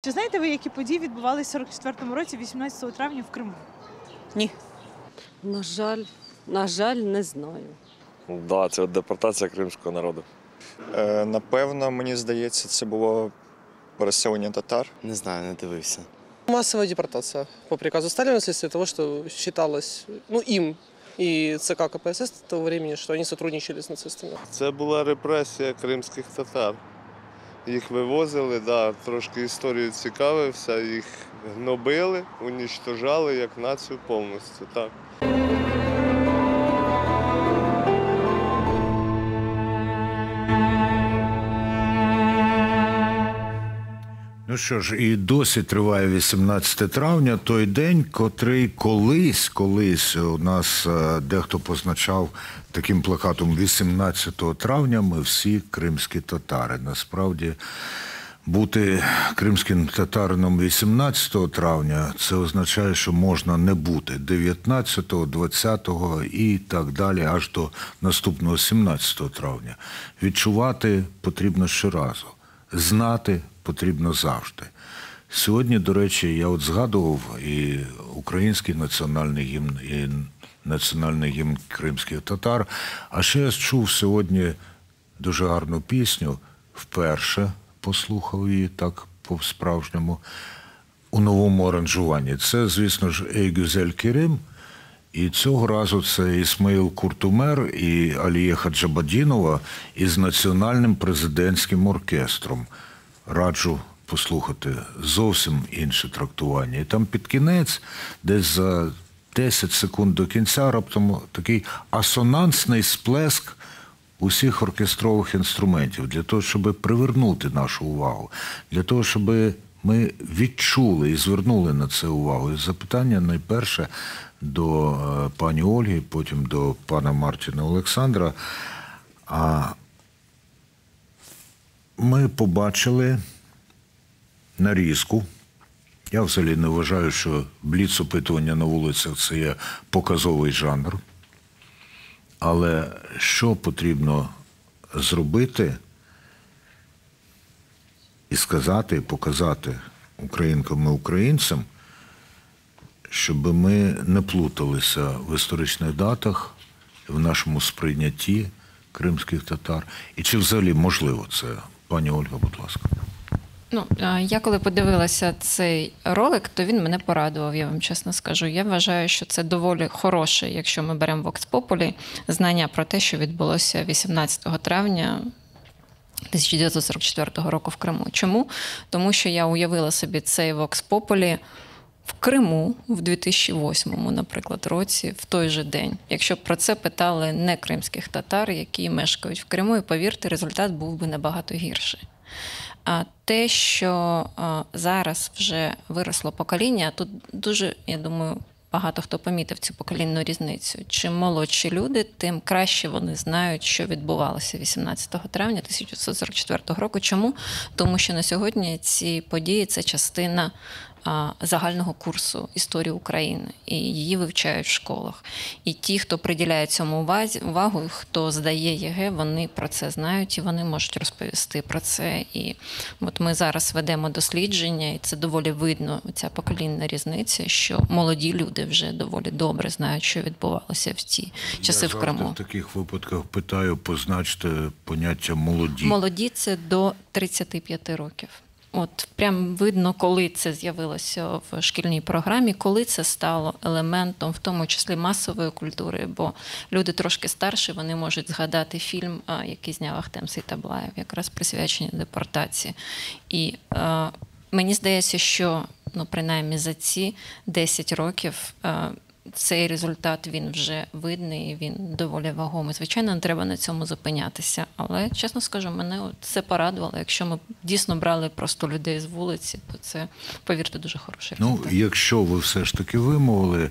Чи знаєте ви, які події відбувалися в 44-му році, 18 травня в Криму? Ні. На жаль, не знаю. Да, це депортація кримського народу. Напевно, мені здається, це було переселення татар. Не знаю, не дивився. Массовая депортация по приказу Сталина вследствие того, что считалось, им и ЦК КПСС того времени, что они сотрудничали с нацистами. Це була репресія кримських татар. Їх вивозили, да, трошки історію цікавився, їх гнобили, унічтожали як націю повністю. Так. Ну що ж, і досі триває 18 травня, той день, котрий колись у нас дехто позначав таким плакатом 18 травня ми всі кримські татари. Насправді, бути кримським татарином 18 травня – це означає, що можна не бути 19, 20 і так далі, аж до наступного 17 травня. Відчувати потрібно щоразу, знати потрібно завжди. Сьогодні, до речі, я згадував і український національний гімн, і національний гімн кримських татар, а ще я чув сьогодні дуже гарну пісню, вперше послухав її так по-справжньому, у новому аранжуванні. Це, звісно ж, «Ей Гюзель Керим», і цього разу це Ісмаїл Куртумер і Алія Хаджабадінова із Національним президентським оркестром. Раджу послухати зовсім інше трактування. І там під кінець, десь за 10 секунд до кінця, раптом такий асонансний сплеск усіх оркестрових інструментів, для того, щоб привернути нашу увагу, для того, щоб ми відчули і звернули на це увагу. І запитання найперше до пані Ольги, потім до пана Мартіна Олександра. Ми побачили нарізку. Я взагалі не вважаю, що бліц-опитування на вулицях – це є показовий жанр. Але що потрібно зробити і сказати, і показати українкам і українцям, щоб ми не плуталися в історичних датах, в нашому сприйнятті кримських татар. І чи взагалі можливо це? Пані Ольга, будь ласка. Я коли подивилася цей ролик, то він мене порадував, я вам чесно скажу. Я вважаю, що це доволі хороше, якщо ми беремо Vox Populi, знання про те, що відбулося 18 травня 1944 року в Криму. Чому? Тому що я уявила собі цей Vox Populi в Криму в 2008, наприклад, році, в той же день. Якщо б про це питали не кримських татар, які мешкають в Криму, і повірте, результат був би набагато гірший. А те, що зараз вже виросло покоління, тут дуже, я думаю, багато хто помітив цю поколінну різницю. Чим молодші люди, тим краще вони знають, що відбувалося 18 травня 1944 року. Чому? Тому що на сьогодні ці події – це частина загального курсу історії України, і її вивчають в школах. І ті, хто приділяє цьому увагу, хто здає ЄГЕ, вони про це знають і вони можуть розповісти про це. І от ми зараз ведемо дослідження, і це доволі видно, ця поколінна різниця, що молоді люди вже доволі добре знають, що відбувалося в ті часи в Криму. Я в таких випадках питаю, позначте поняття «молоді». Молоді – це до 35 років. От прям видно, коли це з'явилося в шкільній програмі, коли це стало елементом, в тому числі масової культури, бо люди трошки старші, вони можуть згадати фільм, який зняв Ахтем Сейтаблаєв, якраз присвячений депортації. І мені здається, що принаймні за ці 10 років цей результат, він вже видний, він доволі вагомий. Звичайно, не треба на цьому зупинятися. Але, чесно скажу, мене це порадувало. Якщо ми дійсно брали просто людей з вулиці, то це, повірте, дуже хороший результат. Якщо ви все ж таки вимовили,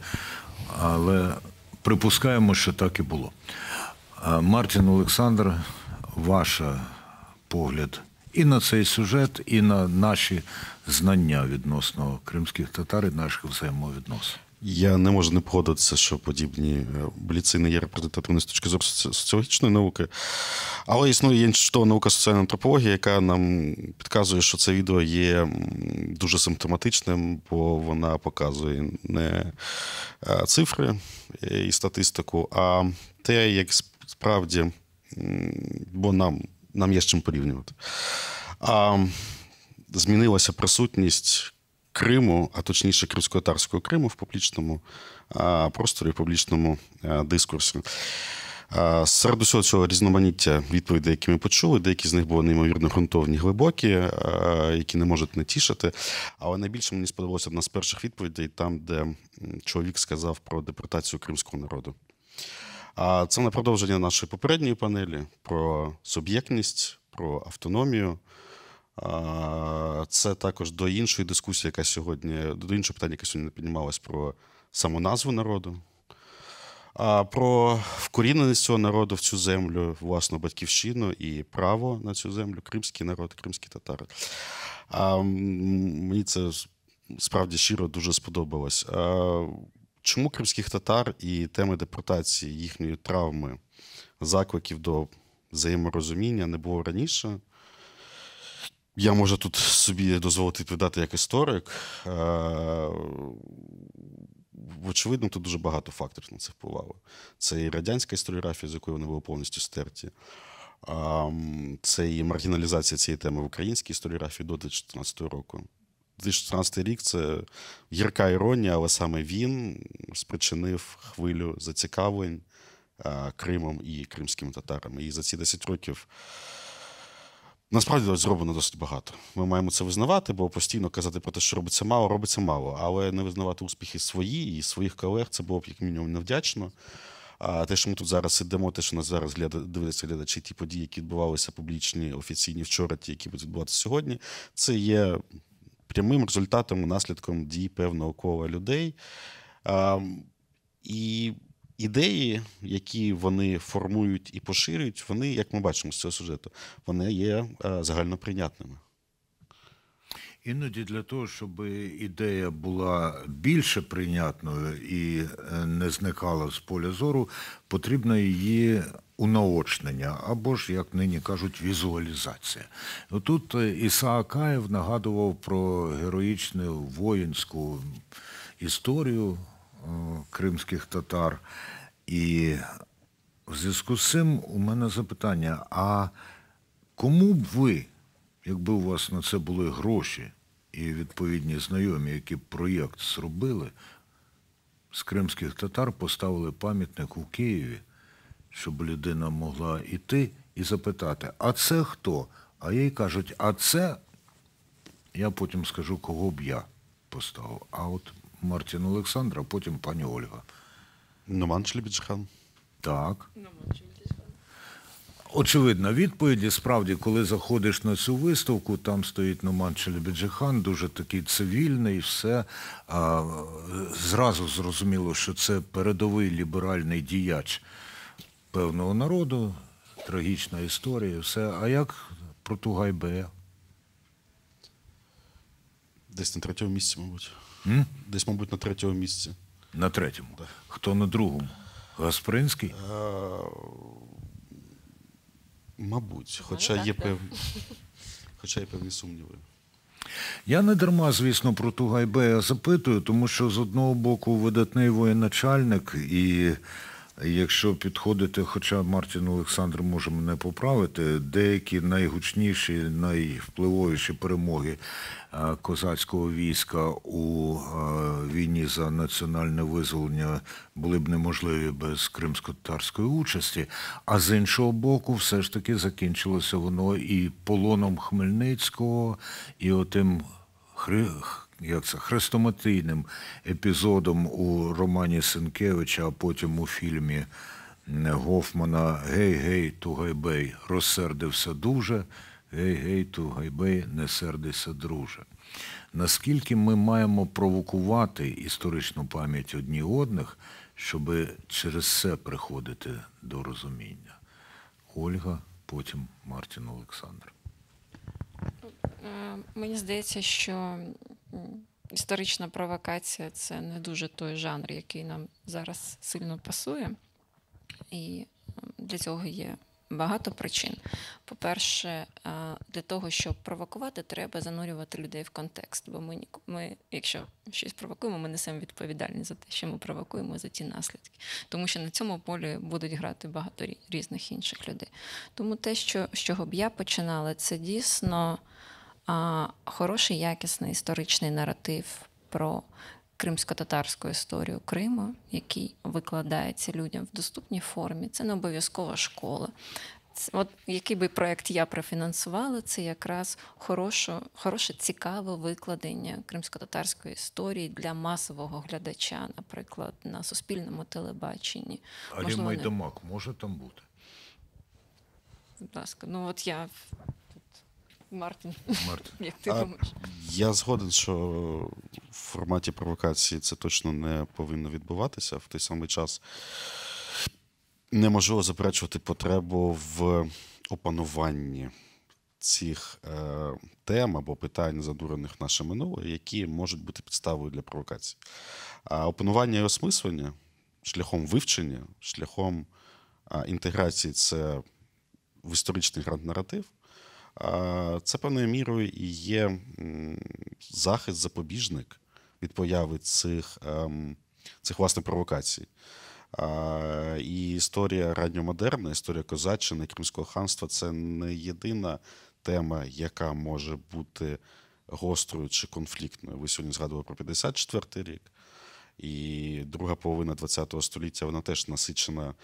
але припускаємо, що так і було. Мартін Олександр, ваш погляд і на цей сюжет, і на наші знання відносно кримських татар і наших взаємовідносин. Я не можу не погодитися, що подібні бліци не є репрезентативною з точки зору соціологічної науки. Але існує іншова наука соціальна антропологія, яка нам підказує, що це відео є дуже симптоматичним, бо вона показує не цифри і статистику, а те, як справді, бо нам є з чим порівнювати. Змінилася присутність Криму, а точніше кримсько-татарського Криму в публічному просторі, в публічному дискурсі. Серед усього цього різноманіття відповідей, які ми почули, деякі з них були неймовірно ґрунтовні, глибокі, які не можуть не тішити. Але найбільше мені сподобалася одна з перших відповідей, там, де чоловік сказав про депортацію кримського народу. Це на продовження нашої попередньої панелі про суб'єктність, про автономію. Це також до іншої дискусії, до іншого питання, яке сьогодні піднімалось про самоназву народу, про вкоріненість цього народу в цю землю, власну батьківщину і право на цю землю, кримський народ, кримські татари. Мені це справді щиро дуже сподобалось. Чому кримських татар і теми депортації, їхньої травми, закликів до взаєморозуміння не було раніше? Я можу тут собі дозволити відповідати як історик. Очевидно, тут дуже багато факторів на це впливало. Це і радянська історіографія, з якої вони були повністю стерті. Це і маргіналізація цієї теми в українській історіографії до 2014 року. 2014 рік – це гірка іронія, але саме він спричинив хвилю зацікавлень Кримом і кримськими татарами. І за ці 10 років насправді зроблено досить багато. Ми маємо це визнавати, бо постійно казати про те, що робиться мало. Але не визнавати успіхи свої і своїх колег – це було б як мінімум невдячно. Те, що ми тут зараз сидимо, те, що нас зараз дивляться глядачі, ті події, які відбувалися публічні, офіційні вчора, ті, які будуть відбуватися сьогодні, це є прямим результатом, наслідком дій певного кола людей. І ідеї, які вони формують і поширюють, вони, як ми бачимо з цього сюжету, вони є загальноприйнятними. Іноді для того, щоб ідея була більше прийнятною і не зникала з поля зору, потрібно її унаочнення, або ж, як нині кажуть, візуалізація. Тут Іса Акаєв нагадував про героїчну воїнську історію кримських татар. І в зв'язку з цим у мене запитання, а кому б ви, якби у вас на це були гроші і відповідні знайомі, які б проєкт зробили, з кримських татар поставили пам'ятник у Києві, щоб людина могла йти і запитати, а це хто? А їй кажуть, а це, я потім скажу, кого б я поставив. А от Мартін Олександр, а потім пані Ольга. Нуман Челебіджхан. Так. Очевидна відповідь. Справді, коли заходиш на цю виставку, там стоїть Нуман Челебіджхан, дуже такий цивільний, все. Зразу зрозуміло, що це передовий ліберальний діяч певного народу, трагічна історія, все. А як про Тугайбея? Десь на 3-му місці, мабуть. Десь, мабуть, на 3-му місці. На 3-му? Так. Хто на 2-му? Гаспринський? Мабуть, хоча є певні сумніви. Я не дарма, звісно, про Тугайбея запитую, тому що з одного боку видатний воєначальник, і якщо підходити, хоча Мартін Олександр може мене поправити, деякі найгучніші, найвпливовіші перемоги козацького війська у війні за національне визволення були б неможливі без кримсько-татарської участі, а з іншого боку все ж таки закінчилося воно і полоном Хмельницького, і отим хрестоматійним епізодом у романі Сенкевича, а потім у фільмі Гофмана «Гей-гей, Тугайбей, розсердився дуже, гей-гей, Тугайбей, не сердися, друже». Наскільки ми маємо провокувати історичну пам'ять одні одних, щоб через це приходити до розуміння? Ольга, потім Мартін Олександр. Мені здається, що історична провокація – це не дуже той жанр, який нам зараз сильно пасує. І для цього є багато причин. По-перше, для того, щоб провокувати, треба занурювати людей в контекст. Бо ми, якщо щось провокуємо, ми несемо відповідальність за те, що ми провокуємо, за ті наслідки. Тому що на цьому полі будуть грати багато різних інших людей. Тому те, з чого б я починала, це дійсно хороший, якісний історичний наратив про кримсько-татарську історію Криму, який викладається людям в доступній формі. Це не обов'язкова школа. От який би проєкт я профінансувала, це якраз хороше, цікаве викладення кримсько-татарської історії для масового глядача, наприклад, на суспільному телебаченні. Алі Майдамак може там бути? Будь ласка, ну от я... Мартін, як ти думаєш? Я згоден, що в форматі провокації це точно не повинно відбуватися. В той самий час неможливо заперечувати потребу в опануванні цих тем або питань, задурених в наше минуле, які можуть бути підставою для провокації. А опанування і осмислення шляхом вивчення, шляхом інтеграції це в історичний наратив, це певною мірою і є захист, запобіжник від появи цих власне провокацій. І історія ранньомодерна, історія козаччини, Кримського ханства – це не єдина тема, яка може бути гострою чи конфліктною. Ви сьогодні згадували про 54-й рік. І друга половина ХХ століття, вона теж насичена,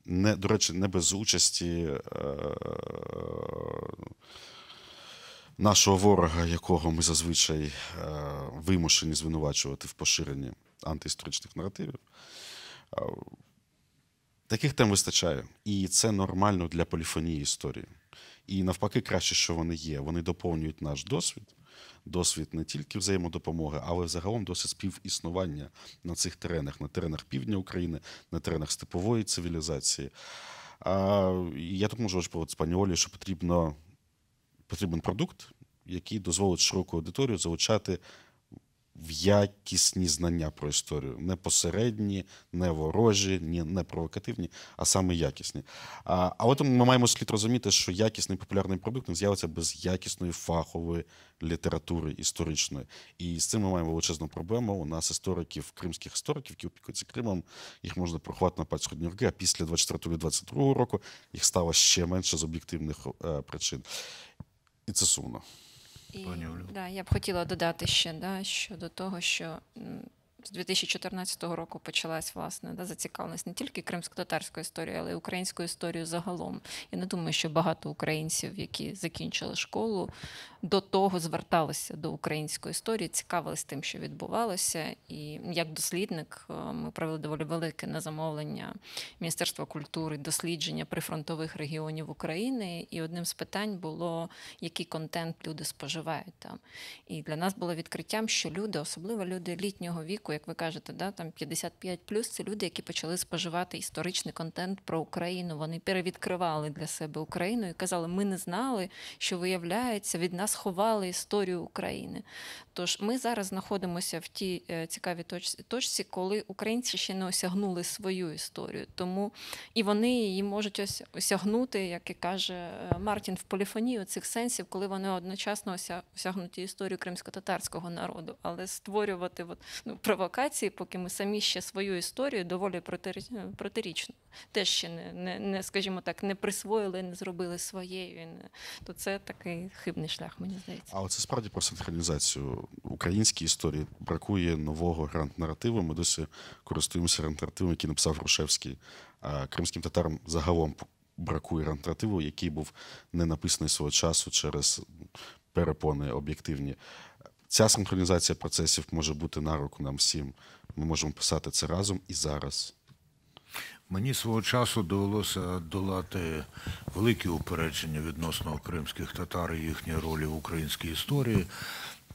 до речі, не без участі нашого ворога, якого ми зазвичай вимушені звинувачувати в поширенні антиісторичних наративів. Таких тем вистачає. І це нормально для поліфонії історії. І навпаки, краще, що вони є. Вони доповнюють наш досвід. Досвід не тільки взаємодопомоги, але загалом досвід співіснування на цих теренах, на теренах півдня України, на теренах степової цивілізації. Я тут можу погодитися з пані Олею, що потрібен продукт, який дозволить широку аудиторію залучати в якісні знання про історію. Не посередні, не ворожі, не провокативні, а саме якісні. Але тому ми маємо слід розуміти, що якісний популярний продукт не з'явиться без якісної фахової літератури історичної. І з цим ми маємо величезну проблему. У нас кримських істориків, які опікуються Кримом, їх можна порахувати на пальці однієї руки, а після 24-22 року їх стало ще менше з об'єктивних причин. І це сумно. Я б хотіла додати ще щодо того, що з 2014 року почалась, власне, зацікавленість не тільки кримсько-татарської історії, але й українською історією загалом. Я не думаю, що багато українців, які закінчили школу, до того зверталися до української історії, цікавились тим, що відбувалося. І як дослідник ми провели доволі велике на замовлення Міністерства культури дослідження прифронтових регіонів України. І одним з питань було, який контент люди споживають там. І для нас було відкриттям, що люди, особливо люди літнього віку, як ви кажете, там 55+, це люди, які почали споживати історичний контент про Україну. Вони перевідкривали для себе Україну і казали, ми не знали, що, виявляється, від нас ховали історію України. Тож ми зараз знаходимося в тій цікавій точці, коли українці ще не осягнули свою історію. Тому і вони її можуть осягнути, як і каже Мартін, в поліфонію цих сенсів, коли вони одночасно осягнуті історію кримсько-татарського народу. Але створювати провокації, поки ми самі ще свою історію доволі протирічно. Теж ще не, скажімо так, не присвоїли, не зробили своєю. То це такий хибний шлях, мені здається. Але це справді про синхронізацію. Українській історії бракує нового гранд-наративу. Ми досі користуємося гранд-наративом, який написав Грушевський. А кримським татарам загалом бракує гранд-наративу, який був не написаний свого часу через перепони об'єктивні. Ця синхронізація процесів може бути на руку нам всім. Ми можемо писати це разом і зараз. Мені свого часу довелося долати великі упередження відносно кримських татар і їхньої ролі в українській історії,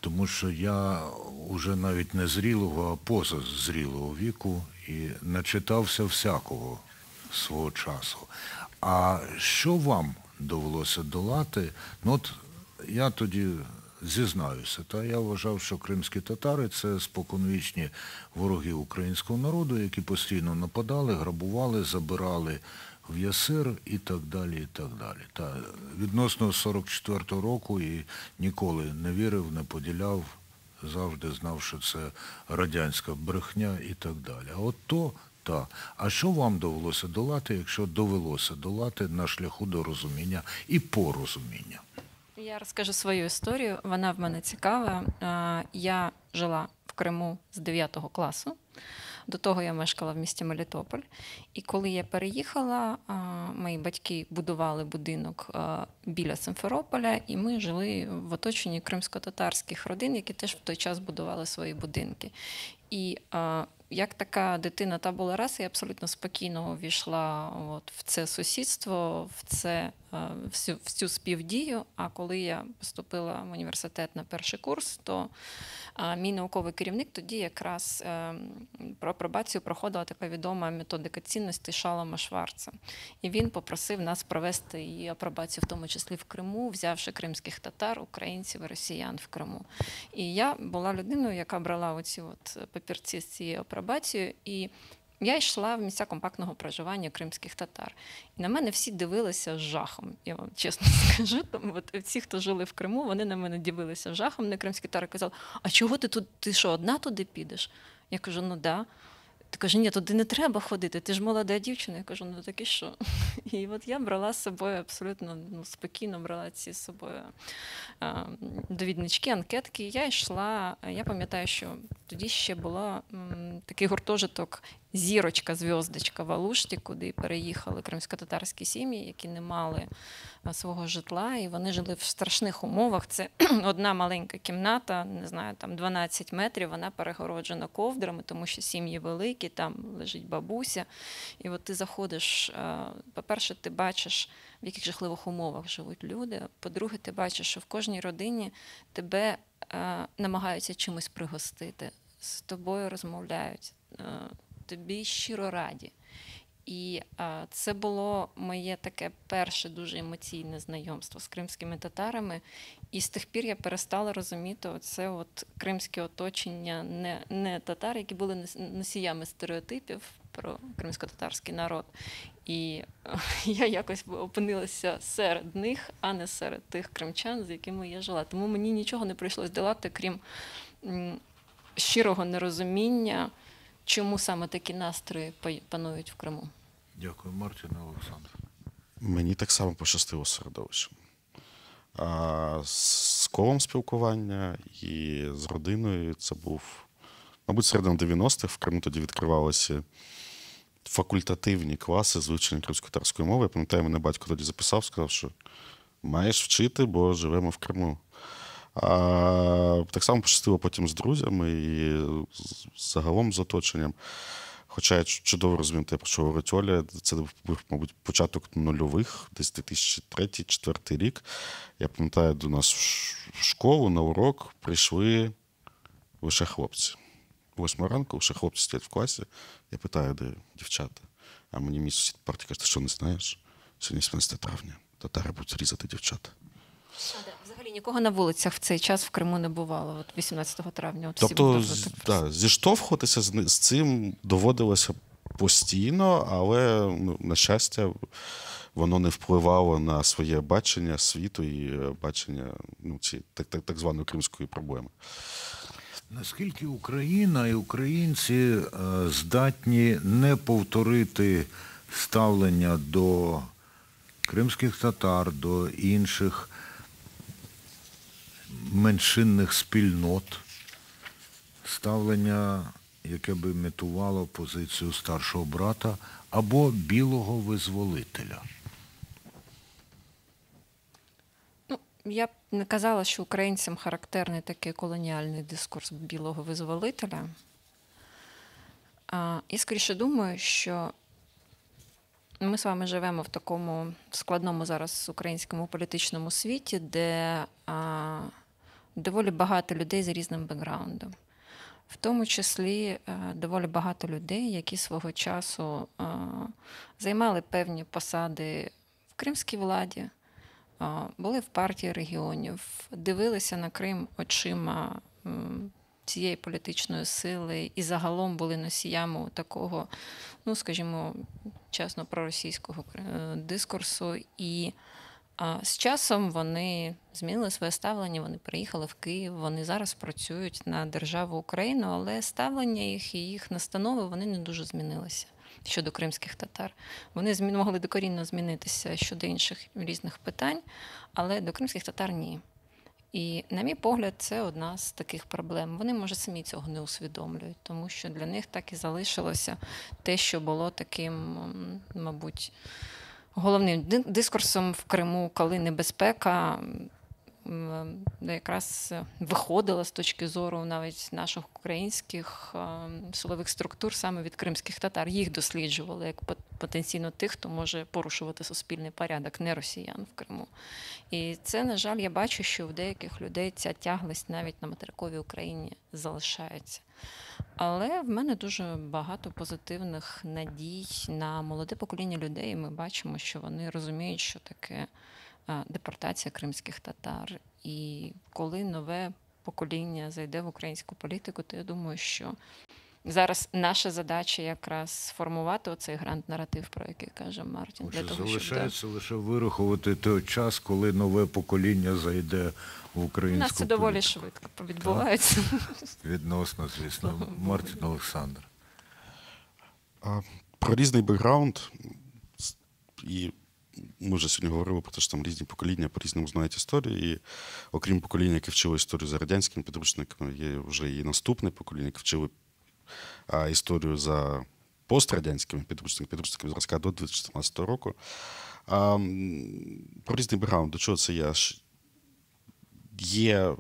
тому що я уже навіть не зрілого, а позазрілого віку і начитався всякого свого часу. А що вам довелося долати? От я тоді зізнаюся, я вважав, що кримські татари – це споконвічні вороги українського народу, які постійно нападали, грабували, забирали в Ясир і так далі, і так далі. Та відносно 44-го року і ніколи не вірив, не поділяв, завжди знав, що це радянська брехня і так далі. А от то, А що вам довелося долати, якщо довелося долати на шляху до розуміння і порозуміння? Я розкажу свою історію, вона в мене цікава. Я жила в Криму з 9 класу. До того я мешкала в місті Мелітополь. І коли я переїхала, мої батьки будували будинок біля Симферополя, і ми жили в оточенні кримсько-татарських родин, які теж в той час будували свої будинки. І як така дитина табула раси, я абсолютно спокійно увійшла в це сусідство, в цю співдію. А коли я поступила в університет на перший курс, то мій науковий керівник тоді якраз про апробацію проходила така відома методика цінностей Шалома Шварца. І він попросив нас провести її апробацію, в тому числі в Криму, взявши кримських татар, українців і росіян в Криму. І я була людиною, яка брала оці папірці з цією апробацією, і я йшла в місця компактного проживання кримських татар. І на мене всі дивилися з жахом, я вам чесно скажу. Всі, хто жили в Криму, вони на мене дивилися з жахом. Не кримські татари казали: а чого ти тут, ти що, одна туди підеш? Я кажу: ну да. Ти каже: ні, туди не треба ходити, ти ж молода дівчина. Я кажу: ну так і що? І от я брала з собою абсолютно спокійно, брала ці з собою довіднички, анкетки. І я йшла, я пам'ятаю, що тоді ще було такий гуртожиток «Зірочка», «Зв'яздочка» в Алушті, куди переїхали кримсько-татарські сім'ї, які не мали свого житла, і вони жили в страшних умовах. Це одна маленька кімната, не знаю, там 12 метрів, вона перегороджена ковдрами, тому що сім'ї великі, там лежить бабуся. І от ти заходиш, по-перше, ти бачиш, в яких жахливих умовах живуть люди, по-друге, ти бачиш, що в кожній родині тебе намагаються чимось пригостити, з тобою розмовляють, тобі щиро раді. І це було моє таке перше дуже емоційне знайомство з кримськими татарами. І з тих пір я перестала розуміти оце кримське оточення не татар, які були носіями стереотипів про кримсько-татарський народ. І я якось опинилася серед них, а не серед тих кримчан, з якими я жила. Тому мені нічого не прийшлось долати, крім щирого нерозуміння, чому саме такі настрої панують в Криму. Дякую. Мартін Олександр. Мені так само пощастило з середовищем. З колом спілкування і з родиною це був, мабуть, середина 90-х. В Криму тоді відкривалися факультативні класи з вивчення кримсько-татарської мови. Я пам'ятаю, мене батько тоді записав, сказав, що маєш вчити, бо живемо в Криму. Так само пощастило потім з друзями і загалом з оточенням. Хоча я чудово розумію те, про що говорить Оля, це був, мабуть, початок нульових, десь 2003-2004 рік. Я пам'ятаю, до нас в школу на урок прийшли лише хлопці. 8 ранку лише хлопці сидять в класі. Я питаю, де дівчата? А мені мій сусід парті каже: ти що, не знаєш? Сьогодні 17 травня. Татари будуть різати дівчат. Взагалі нікого на вулицях в цей час в Криму не бувало, 18 травня. Тобто, зіштовхуватися з цим доводилося постійно, але, на щастя, воно не впливало на своє бачення світу і бачення так званої кримської проблеми. Наскільки Україна і українці здатні не повторити ставлення до кримських татар, до інших меншинних спільнот, ставлення, яке би імітувало позицію старшого брата або білого визволителя? Я б не казала, що українцям характерний такий колоніальний дискурс білого визволителя. І скоріше думаю, що ми з вами живемо в такому складному зараз українському політичному світі, де доволі багато людей з різним бекграундом. В тому числі доволі багато людей, які свого часу займали певні посади в кримській владі, були в партії регіонів, дивилися на Крим очима цієї політичної сили і загалом були носіями такого, ну, скажімо, чесно, проросійського дискурсу. І з часом вони змінили своє ставлення, вони приїхали в Київ, вони зараз працюють на державу Україну, але ставлення їх і їх настанови, вони не дуже змінилися щодо кримських татар. Вони могли докорінно змінитися щодо інших різних питань, але до кримських татар ні. І, на мій погляд, це одна з таких проблем. Вони, може, самі цього не усвідомлюють, тому що для них так і залишилося те, що було таким, мабуть, головним дискурсом в Криму, коли небезпека якраз виходила з точки зору навіть наших українських силових структур саме від кримських татар. Їх досліджували як потенційно тих, хто може порушувати суспільний порядок, не росіян в Криму. І це, на жаль, я бачу, що в деяких людей ця тяглість навіть на материковій Україні залишається. Але в мене дуже багато позитивних надій на молоде покоління людей. І ми бачимо, що вони розуміють, що таке депортація кримських татар. І коли нове покоління зайде в українську політику, то я думаю, що зараз наша задача якраз сформувати оцей гранд-наратив, про який каже Мартін. Для того, залишається лише вирахувати той час, коли нове покоління зайде в українську політику. У нас це доволі швидко відбувається. Відносно, звісно. Мартін Олександр. Про різний бекграунд. І ми вже сьогодні говорили про те, що там різні покоління по-різному знають історію. І окрім покоління, яке вчило історію за радянськими підручниками, є вже і наступне покоління, яке вчили історію за пострадянськими підручниками зразка до 2014 року. Про різний бекграунд, до чого це я? Є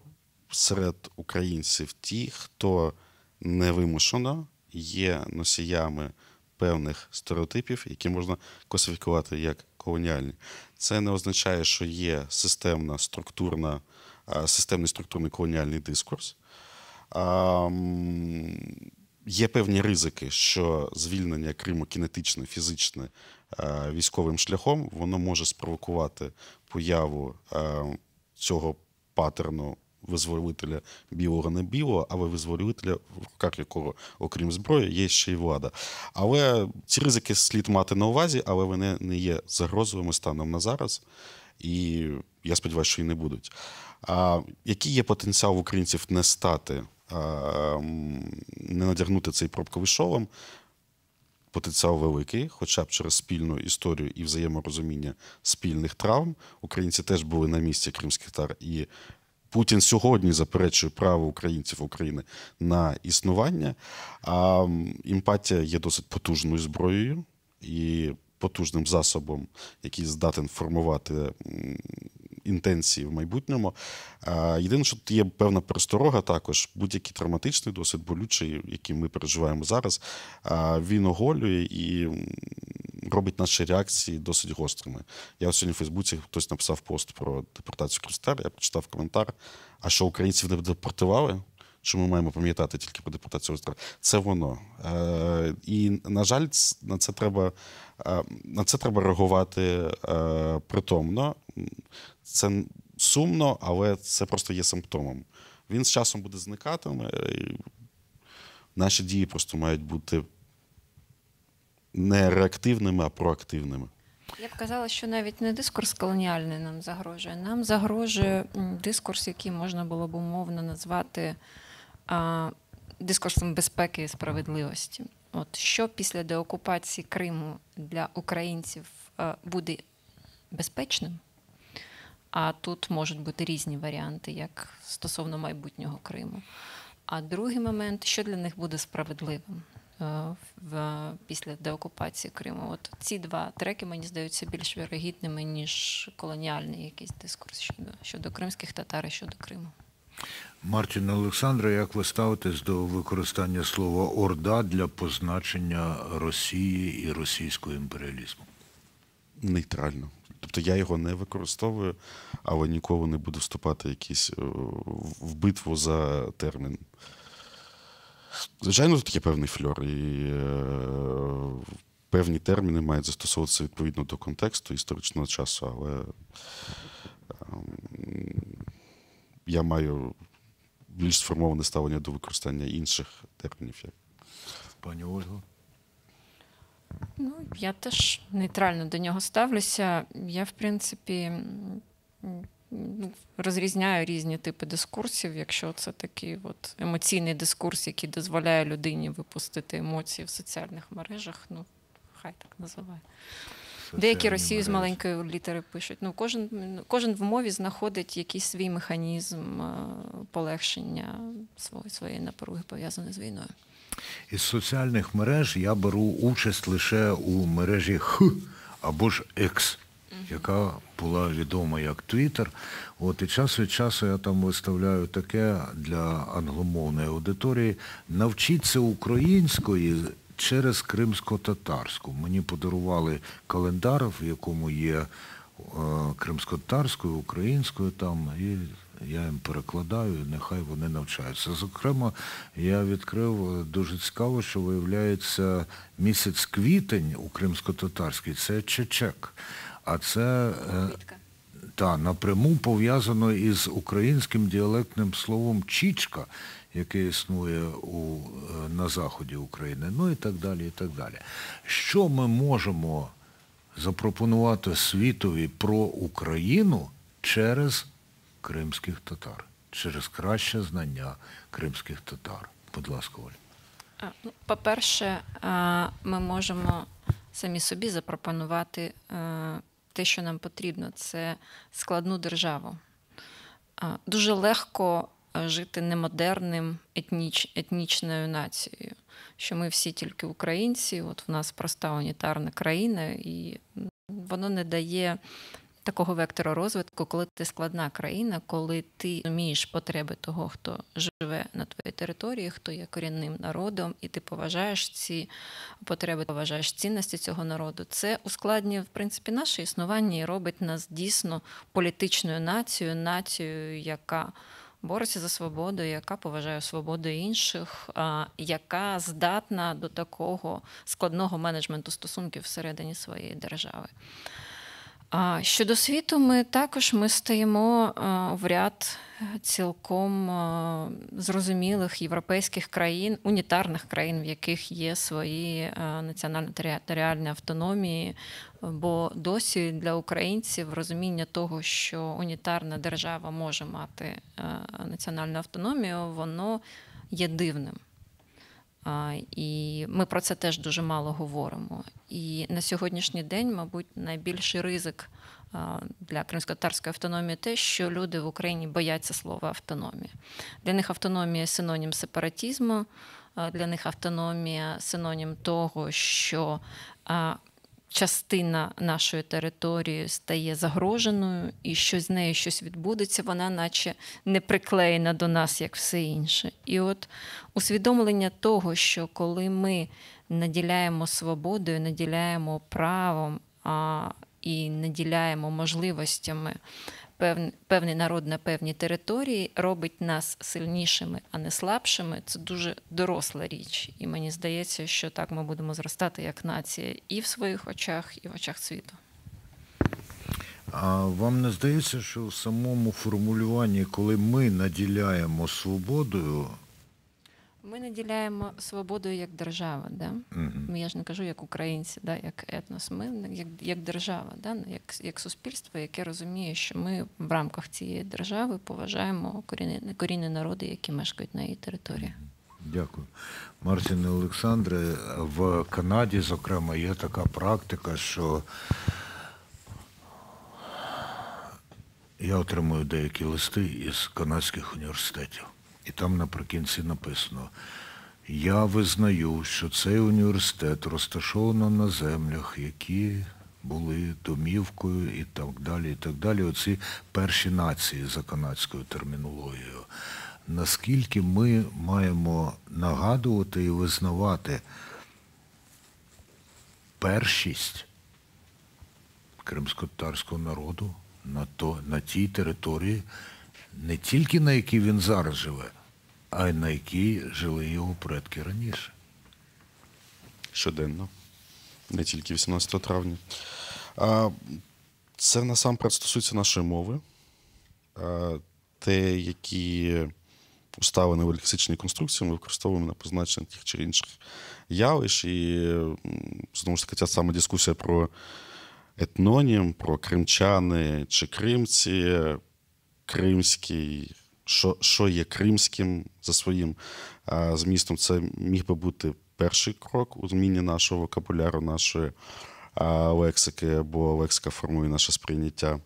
серед українців ті, хто невимушено є носіями певних стереотипів, які можна класифікувати як колоніальні. Це не означає, що є системний структурний колоніальний дискурс. Є певні ризики, що звільнення Криму кінетичне, фізичне, військовим шляхом, воно може спровокувати появу цього паттерну визволителя білого не білого, але визволителя, в руках якого, окрім зброї, є ще й влада. Але ці ризики слід мати на увазі, але вони не є загрозовими станом на зараз. І я сподіваюся, що і не будуть. Який є потенціал в українців не стати, не надягнути цей пробковий шолом? Потенціал великий, хоча б через спільну історію і взаєморозуміння спільних травм. Українці теж були на місці кримських татар, і Путін сьогодні заперечує право українців України на існування. А емпатія є досить потужною зброєю і потужним засобом, який здатен формувати інтенції в майбутньому. Єдине, що тут є певна пересторога також. Будь-який травматичний, досить болючий, який ми переживаємо зараз, він оголює і робить наші реакції досить гострими. Я сьогодні в Фейсбуці хтось написав пост про депортацію кримських татар, я прочитав коментар, а що українців не депортували? Що ми маємо пам'ятати тільки про депортацію кримських татар? Це воно. І, на жаль, на це треба реагувати притомно. Це сумно, але це просто є симптомом. Він з часом буде зникатиме. Наші дії просто мають бути не реактивними, а проактивними. Я б казала, що навіть не дискурс колоніальний нам загрожує. Нам загрожує дискурс, який можна було б умовно назвати дискурсом безпеки і справедливості. От що після деокупації Криму для українців буде безпечним, а тут можуть бути різні варіанти, як стосовно майбутнього Криму. А другий момент, що для них буде справедливим після деокупації Криму. От ці два треки, мені здаються, більш вірогідними, ніж колоніальний якийсь дискурс щодо кримських татар і щодо Криму. Мартін Олександре, як ви ставитесь до використання слова «орда» для позначення Росії і російського імперіалізму? Нейтрально. Тобто я його не використовую, але ніколи не буду вступати в битву за термін. Звичайно, тут є певний фльор, і певні терміни мають застосовуватися відповідно до контексту історичного часу, але Я маю більш сформоване ставлення до використання інших термінів. Пані Ольго? Ну, я теж нейтрально до нього ставлюся. Я, в принципі, розрізняю різні типи дискурсів. Якщо це такий от емоційний дискурс, який дозволяє людині випустити емоції в соціальних мережах, ну, хай так називає. Деякі Росію з маленької літери пишуть. Ну, кожен в мові знаходить якийсь свій механізм полегшення своєї напруги, пов'язаної з війною. Із соціальних мереж я беру участь лише у мережі Х або ж X, яка була відома як Twitter. От, і час від часу я там виставляю таке для англомовної аудиторії: навчіться української через кримсько-татарську. Мені подарували календар, в якому є кримсько-татарською, українською там, і я їм перекладаю, нехай вони навчаються. Зокрема, я відкрив дуже цікаво, що виявляється місяць квітень у кримсько-татарській – це чечек. А це напряму пов'язано із українським діалектним словом чічка, яке існує на заході України, ну і так далі, і так далі. Що ми можемо запропонувати світові про Україну через кримських татар, через краще знання кримських татар? Будь ласка, Оль. По-перше, ми можемо самі собі запропонувати те, що нам потрібно. Це складну державу. Дуже легко жити немодерним етнічною нацією, що ми всі тільки українці, от в нас проста унітарна країна, і воно не дає такого вектора розвитку, коли ти складна країна, коли ти розумієш потреби того, хто живе на твоїй території, хто є корінним народом, і ти поважаєш ці потреби, поважаєш цінності цього народу. Це ускладнює, в принципі, наше існування і робить нас дійсно політичною нацією, яка бореться за свободу, яка поважає свободу інших, яка здатна до такого складного менеджменту стосунків всередині своєї держави. Щодо світу, ми стоїмо в ряд цілком зрозумілих європейських країн, унітарних країн, в яких є свої національно-територіальні автономії, бо досі для українців розуміння того, що унітарна держава може мати національну автономію, воно є дивним. І ми про це теж дуже мало говоримо. І на сьогоднішній день, мабуть, найбільший ризик для кримськотатарської автономії те, що люди в Україні бояться слова автономія. Для них автономія – синонім сепаратизму, для них автономія – синонім того, що частина нашої території стає загроженою, і що з нею щось відбудеться, вона наче не приклеєна до нас, як все інше. І от усвідомлення того, що коли ми наділяємо свободою, наділяємо правом і наділяємо можливостями певний народ на певній території, робить нас сильнішими, а не слабшими, це дуже доросла річ. І мені здається, що так ми будемо зростати як нація і в своїх очах, і в очах світу. А вам не здається, що в самому формулюванні, коли ми наділяємо свободою, ми наділяємо свободою як держава, да? Я ж не кажу як українці, да? Як етнос, ми як держава, да? як суспільство, яке розуміє, що ми в рамках цієї держави поважаємо корінні народи, які мешкають на її території. Дякую. Мартін і Олександре, в Канаді, зокрема, є така практика, що я отримую деякі листи із канадських університетів. І там наприкінці написано: я визнаю, що цей університет розташовано на землях, які були домівкою і так далі, і так далі. Оці перші нації за канадською термінологією. Наскільки ми маємо нагадувати і визнавати першість кримськотатарського народу на тій території, не тільки на якій він зараз живе, а й на якій жили його предки раніше. Щоденно, не тільки 18 травня. Це насамперед стосується нашої мови. те, які уставлені в лексичній конструкції, ми використовуємо на позначення тих чи інших явищ. І, знову ж таки, ця сама дискусія про етнонім, про кримчани чи кримці, кримський, що є кримським за своїм змістом, це міг би бути перший крок у зміні нашого вокабуляру, нашої лексики, бо лексика формує наше сприйняття.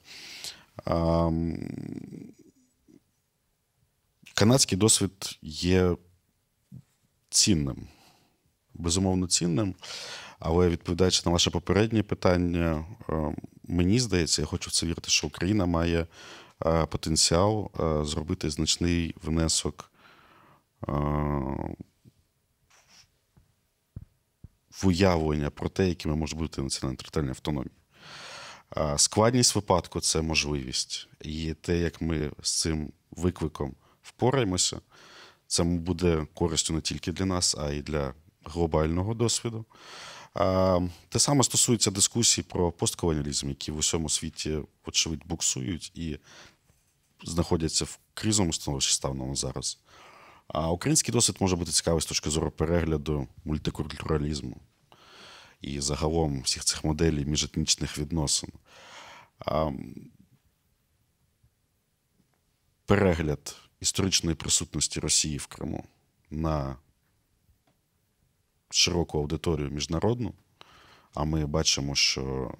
Канадський досвід є цінним, безумовно цінним, але відповідаючи на ваше попереднє питання, мені здається, я хочу в це вірити, що Україна має потенціал зробити значний внесок в уявлення про те, якими може бути національна територіальна автономія. Складність випадку – це можливість. І те, як ми з цим викликом впораємося, це буде користю не тільки для нас, а й для глобального досвіду. Те саме стосується дискусій про постколоніалізм, які в усьому світі, вочевидь, буксують і знаходяться в кризовому становищі станом зараз. А український досвід може бути цікавий з точки зору перегляду мультикультуралізму і загалом всіх цих моделей міжетнічних відносин. Перегляд історичної присутності Росії в Криму на широку аудиторію міжнародну, а ми бачимо, що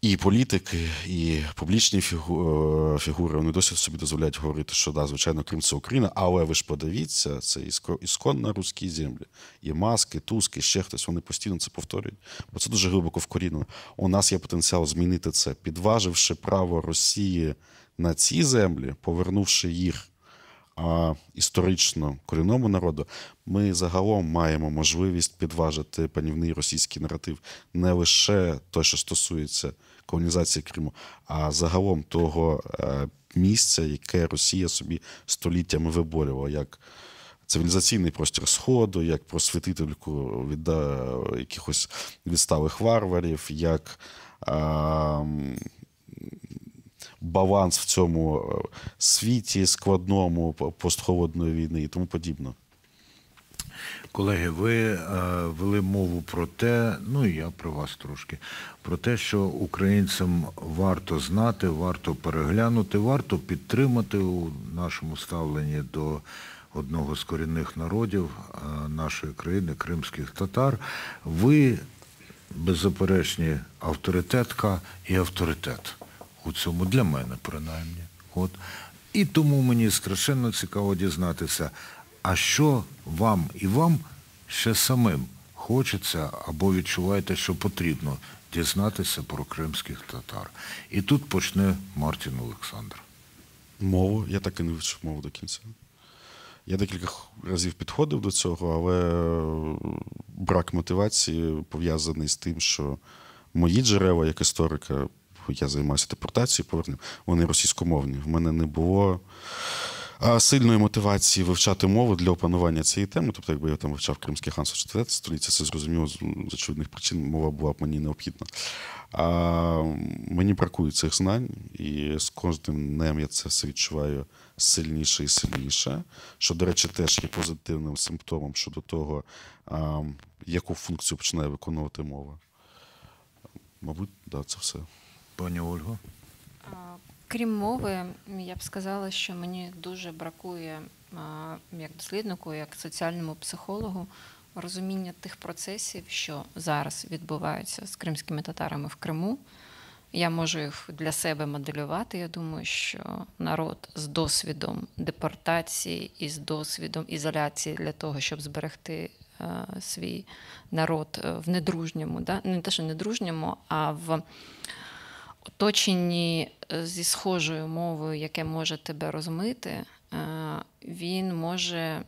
і політики, і публічні фігури, вони досі собі дозволяють говорити, що, да, звичайно, Крим – це Україна, але ви ж подивіться, це ісконно руські землі. І Маск, і Туск, і ще хтось, вони постійно це повторюють, бо це дуже глибоко вкорінено. У нас є потенціал змінити це, підваживши право Росії на ці землі, повернувши їх історично корінному народу, ми загалом маємо можливість підважити панівний російський наратив не лише той, що стосується колонізації Криму, а загалом того місця, яке Росія собі століттями виборювала, як цивілізаційний простір Сходу, як просвітительку від якихось відсталих варварів, як баланс в цьому світі складному постхолодної війни і тому подібне. Колеги, ви вели мову про те, ну і я про вас трошки, про те, що українцям варто знати, варто переглянути, варто підтримати у нашому ставленні до одного з корінних народів нашої країни, кримських татар. Ви беззаперечні авторитетка і авторитет. У цьому для мене, принаймні. От. І тому мені страшенно цікаво дізнатися, а що вам і вам ще самим хочеться або відчуваєте, що потрібно дізнатися про кримських татар. І тут почне Мартін Олександр. Мову. Я так і не вивчив мову до кінця. Я декілька разів підходив до цього, але брак мотивації пов'язаний з тим, що мої джерела, як історика, я займаюся депортацією, повернення, вони російськомовні. В мене не було сильної мотивації вивчати мову для опанування цієї теми. Тобто, якби я там вивчав Кримське ханство 14 століття, це зрозуміло, з очевидних причин мова була б мені необхідна. Мені бракує цих знань, і з кожним днем я це все відчуваю сильніше і сильніше, що, до речі, теж є позитивним симптомом щодо того, яку функцію починає виконувати мова. Мабуть, да, це все. Пані Ольго? Крім мови, я б сказала, що мені дуже бракує, як досліднику, як соціальному психологу, розуміння тих процесів, що зараз відбуваються з кримськими татарами в Криму. Я можу їх для себе моделювати. Я думаю, що народ з досвідом депортації і з досвідом ізоляції для того, щоб зберегти свій народ в недружньому, да? Не те, що недружньому, а в оточенні зі схожою мовою, яке може тебе розмити, він може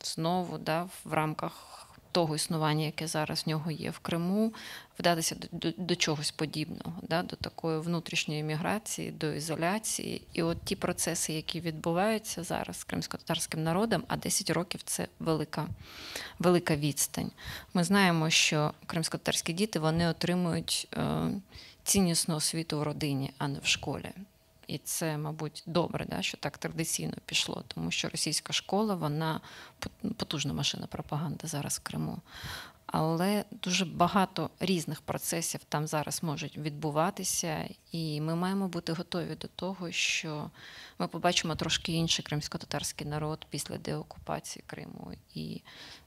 знову, да, в рамках того існування, яке зараз в нього є в Криму, вдатися до чогось подібного, да, до такої внутрішньої міграції, до ізоляції. І от ті процеси, які відбуваються зараз з кримсько-татарським народом, а 10 років – це велика відстань. Ми знаємо, що кримсько-татарські діти, вони отримують ціннісну освіту в родині, а не в школі. І це, мабуть, добре, да, що так традиційно пішло, тому що російська школа, вона потужна машина пропаганди зараз в Криму. Але дуже багато різних процесів там зараз можуть відбуватися, і ми маємо бути готові до того, що ми побачимо трошки інший кримсько-татарський народ після деокупації Криму. І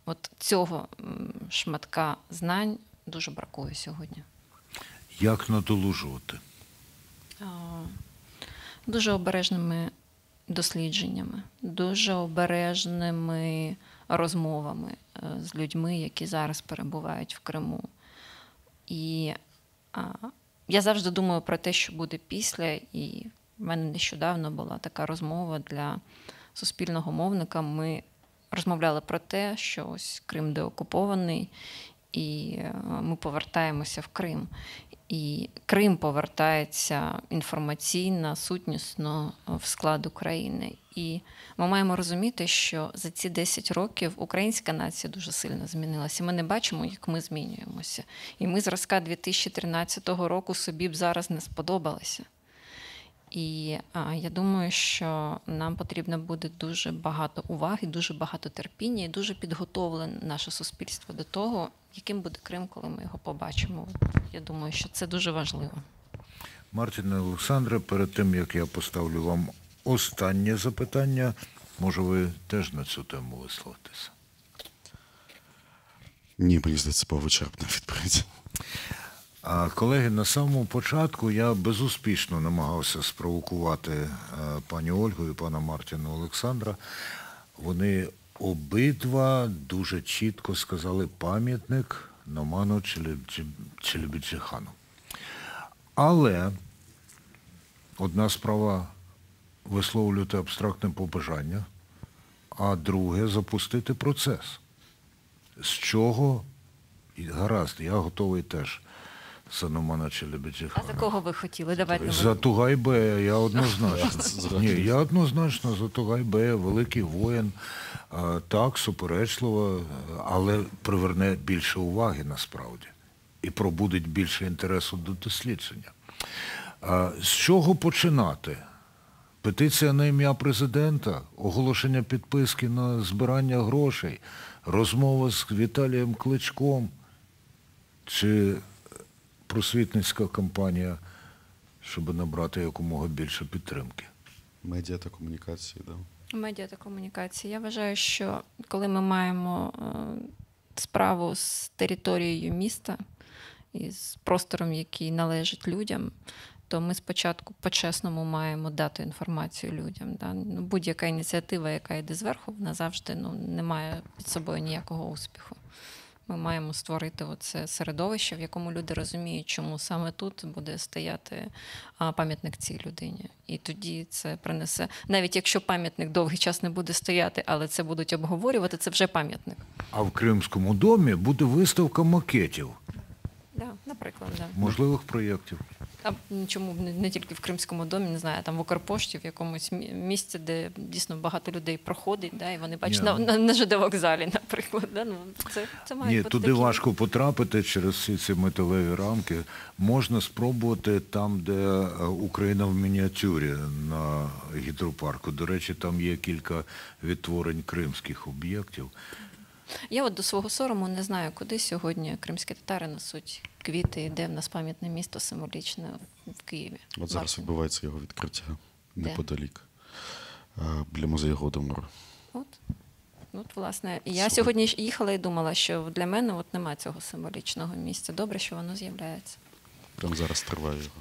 от цього шматка знань дуже бракує сьогодні. Як надолужувати? Дуже обережними дослідженнями, дуже обережними розмовами з людьми, які зараз перебувають в Криму. І я завжди думаю про те, що буде після, і в мене нещодавно була така розмова для суспільного мовника. Ми розмовляли про те, що ось Крим деокупований, і ми повертаємося в Крим. І Крим повертається інформаційно, сутнісно в склад України. І ми маємо розуміти, що за ці 10 років українська нація дуже сильно змінилася. Ми не бачимо, як ми змінюємося. І ми зразка 2013 року собі б зараз не сподобалися. І я думаю, що нам потрібно буде дуже багато уваги, дуже багато терпіння і дуже підготовлене наше суспільство до того, яким буде Крим, коли ми його побачимо. Я думаю, що це дуже важливо. Мартіне, Олександре, перед тим, як я поставлю вам останнє запитання, може ви теж на цю тему висловитеся? Ні, мені здається, була вичерпна відповідь. Колеги, на самому початку я безуспішно намагався спровокувати пані Ольгу і пана Мартіна Олександра. Вони обидва дуже чітко сказали пам'ятник Номану Челебіджихану. Але одна справа висловлювати абстрактне побажання, а друге запустити процес. З чого, гаразд, я готовий теж за Номана Челебіджихана. А за кого ви хотіли? Давайте. За Тугай-Бея, я однозначно. Ні, я однозначно за Тугай-Бея, великий воїн, так, суперечливо, але приверне більше уваги насправді і пробудить більше інтересу до дослідження. З чого починати? Петиція на ім'я президента, оголошення підписки на збирання грошей, розмова з Віталієм Кличком чи просвітницька кампанія, щоб набрати якомога більше підтримки? Медіа та комунікації, так. Да. Медіа та комунікації. Я вважаю, що коли ми маємо справу з територією міста і з простором, який належить людям, то ми спочатку по-чесному маємо дати інформацію людям. Да? Будь-яка ініціатива, яка йде зверху, вона завжди не має під собою ніякого успіху. Ми маємо створити оце середовище, в якому люди розуміють, чому саме тут буде стояти пам'ятник цій людині. І тоді це принесе, навіть якщо пам'ятник довгий час не буде стояти, але це будуть обговорювати, це вже пам'ятник. А в Кримському домі буде виставка макетів. Да, наприклад, да. Можливих проєктів. А чому не тільки в Кримському домі, не знаю, там в Укрпошті, в якомусь місці, де дійсно багато людей проходить, да, і вони бачать на ЖД-вокзалі, наприклад. Да, це має бути туди такі... важко потрапити через всі ці металеві рамки. Можна спробувати там, де Україна в мініатюрі на гідропарку. До речі, там є кілька відтворень кримських об'єктів. Я от до свого сорому не знаю, куди сьогодні кримські татари несуть квіти, і де в нас пам'ятне місто символічне в Києві. От зараз відбувається його відкриття неподалік, біля музею Голодомору. От, власне, я сьогодні їхала і думала, що для мене от немає цього символічного місця. Добре, що воно з'являється. Прямо зараз триває його.